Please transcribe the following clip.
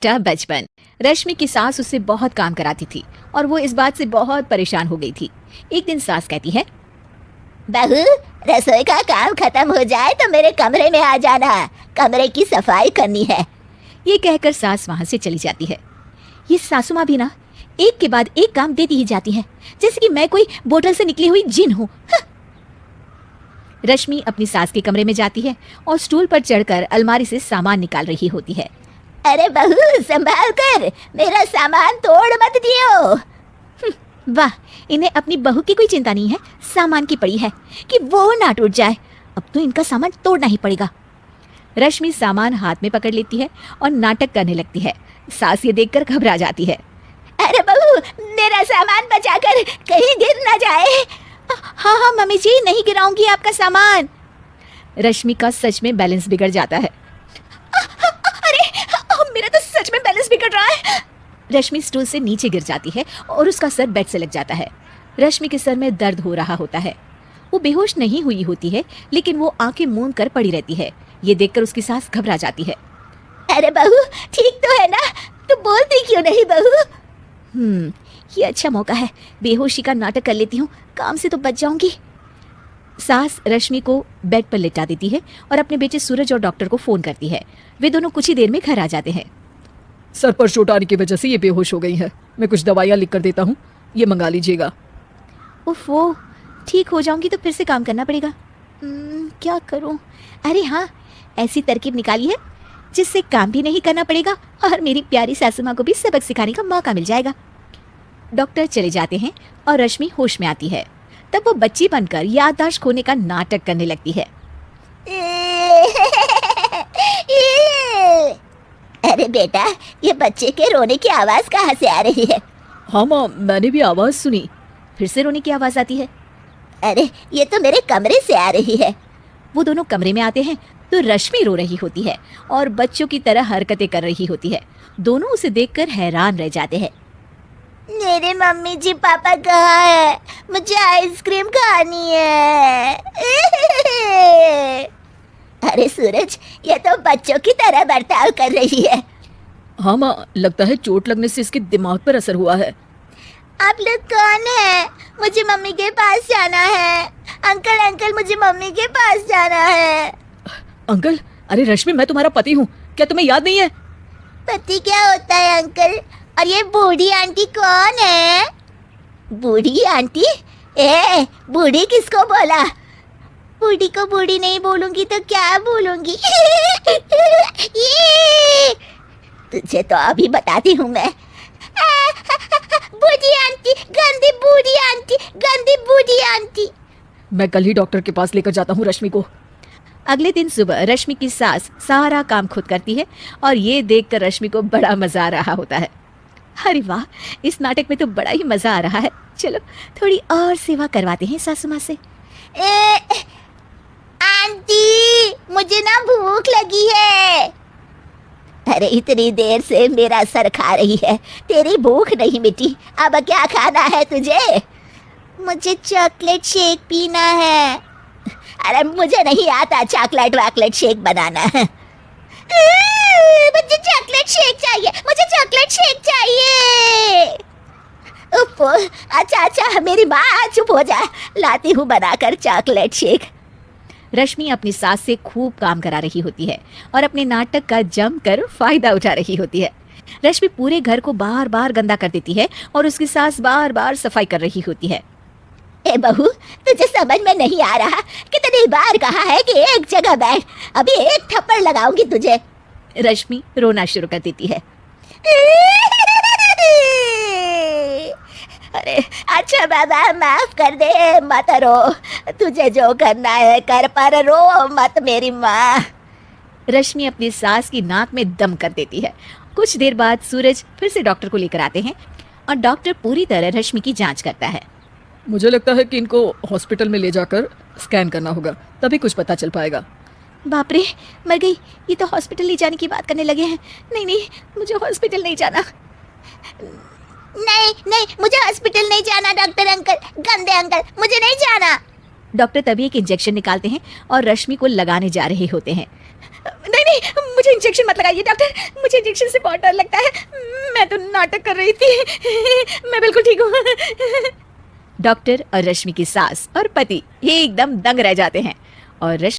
था बचपन। रश्मि की सास उससे बहुत काम कराती थी और वो इस बात से बहुत परेशान हो गई थी। एक दिन सास कहती है, बहू, रसोई का काम खत्म हो जाए तो मेरे कमरे में आ जाना, कमरे की सफाई करनी है। ये कहकर सास वहां से चली जाती है। ये सासू माँ भी ना एक के बाद एक काम देती ही जाती है, जैसे कि मैं कोई बोतल से निकली हुई जिन हूँ। रश्मि अपनी सास के कमरे में जाती है और स्टूल पर चढ़कर अलमारी से सामान निकाल रही होती है। अरे बहू, संभाल कर, मेरा सामान तोड़ मत दियो। वाह, इन्हें अपनी बहू की कोई चिंता नहीं है, सामान की पड़ी है कि वो ना टूट जाए। अब तो इनका सामान तोड़ना ही पड़ेगा। रश्मि सामान हाथ में पकड़ लेती है और नाटक करने लगती है। सास ये देखकर घबरा जाती है। अरे बहू, मेरा सामान बचाकर कहीं गिर ना जाए। हाँ हाँ मम्मी जी, नहीं गिराऊंगी आपका सामान। रश्मि का सच में बैलेंस बिगड़ जाता है। अरे मेरा तो सच में बैलेंस बिगड़ रहा है। रश्मि स्टूल से नीचे गिर जाती है और उसका सर बेड से लग जाता है। रश्मि के सर में दर्द हो रहा होता है। वो बेहोश नहीं हुई होती है, लेकिन वो आंखें मूंद कर पड़ी रहती है। ये देखकर उसकी सास घबरा जाती है। अरे बहू, ठीक तो है ना? तू बोलती क्यों नहीं बहू? ये अच्छा मौका है, बेहोशी का नाटक कर लेती हूँ, काम से तो बच जाऊंगी। सास रश्मि को बेड पर लेटा देती है और अपने बेटे सूरज और डॉक्टर को फोन करती है। वे दोनों कुछ ही देर में घर आ जाते हैं। सर पर चोट आने की वजह से ये बेहोश हो गई है। मैं कुछ दवाइयाँ लिख कर देता हूँ, ये मंगा लीजिएगा। उफ, वो ठीक हो जाऊंगी तो फिर से काम करना पड़ेगा। क्या करूं? अरे हाँ, ऐसी तरकीब निकाली है जिससे काम भी नहीं करना पड़ेगा और मेरी प्यारी सासू माँ को भी सबक सिखाने का मौका मिल जाएगा। डॉक्टर चले जाते हैं और रश्मि होश में आती है। तब वो बच्ची बनकर याददाश्त खोने का नाटक करने लगती है। अरे बेटा, ये बच्चे के रोने की आवाज कहाँ से आ रही है? हाँ माँ, मैंने भी आवाज़ सुनी। फिर से रोने की आवाज आती है। अरे ये तो मेरे कमरे से आ रही है। वो दोनों कमरे में आते हैं तो रश्मि रो रही होती है और बच्चों की तरह हरकतें कर रही होती है। दोनों उसे देखकर हैरान रह जाते हैं। मेरे मम्मी जी पापा कहाँ है? मुझे आइसक्रीम खानी है। अरे सूरज, ये तो बच्चों की तरह बर्ताव कर रही है। हाँ माँ, लगता है चोट लगने से इसके दिमाग पर असर हुआ है। आप लोग कौन है? मुझे मम्मी के पास जाना है। अंकल अंकल, मुझे मम्मी के पास जाना है। अंकल? अरे रश्मि, मैं तुम्हारा पति हूँ, क्या तुम्हें याद नहीं है? पति क्या होता है अंकल? और ये बूढ़ी आंटी कौन है? बूढ़ी आंटी? ए, बूढ़ी किसको बोला? बूढ़ी को बूढ़ी नहीं बोलूंगी तो क्या बोलूंगी? तुझे तो अभी बताती हूँ मैं। बूढ़ी आंटी, गंदी बूढ़ी आंटी, गंदी बूढ़ी आंटी। मैं कल ही डॉक्टर के पास लेकर जाता हूँ रश्मि को। अगले दिन सुबह रश्मि की सास सारा काम खुद करती है और ये देखकर रश्मि को बड़ा मजा आ रहा होता है। अरे वाह, इस नाटक में तो बड़ा ही मजा आ रहा है। चलो थोड़ी और सेवा करवाते हैं सासू माँ से। आंटी, मुझे ना भूख लगी है। अरे इतनी देर से मेरा सर खा रही है, तेरी भूख नहीं मिटी। अब क्या खाना है तुझे? मुझे चॉकलेट शेक पीना है। अरे मुझे नहीं आता चॉकलेट वाकलेट शेक बनाना। मुझे चॉकलेट शेक चाहिए, मुझे चॉकलेट शेक चाहिए। उफ, अच्छा, मेरी माँ चुप हो जा, लाती हूँ बनाकर चॉकलेट शेक। रश्मि अपनी सास से खूब काम करा रही होती है और अपने नाटक का जमकर फायदा उठा रही होती है। रश्मि पूरे घर को बार बार गंदा कर देती है और उसकी सास बार बार सफाई कर रही होती है। ए बहू, तुझे समझ में नहीं आ रहा? कितनी बार कहा है कि एक जगह बैठ, अभी एक थप्पड़ लगाऊंगी तुझे। रश्मि रोना शुरू कर देती है। अरे अच्छा बाबा, माफ कर दे, मत रो। तुझे जो करना है कर, पर रो मत मेरी माँ। रश्मि अपनी सास की नाक में दम कर देती है। कुछ देर बाद सूरज फिर से डॉक्टर को लेकर आते हैं और डॉक्टर पूरी तरह रश्मि की जांच करता है। मुझे लगता है कि इनको हॉस्पिटल में ले जाकर स्कैन करना होगा, तभी कुछ पता चल पाएगा। बाप रे, मर गई। ये तो हॉस्पिटल ले जाने की बात करने लगे हैं। नहीं, मुझे हॉस्पिटल नहीं जाना। नहीं, मुझे हॉस्पिटल नहीं जाना डॉक्टर अंकल, गंदे अंकल, मुझे नहीं जाना। डॉक्टर तभी एक इंजेक्शन निकालते हैं और रश्मि को लगाने जा रहे होते हैं। नहीं नहीं, मुझे इंजेक्शन मत लगाइए डॉक्टर, मुझे इंजेक्शन से बहुत डर लगता है। मैं तो नाटक कर रही थी, मैं बिल्कुल ठीक हूँ। डॉक्टर और रश्मि की सास और पति ये एकदम दंग रह जाते हैं और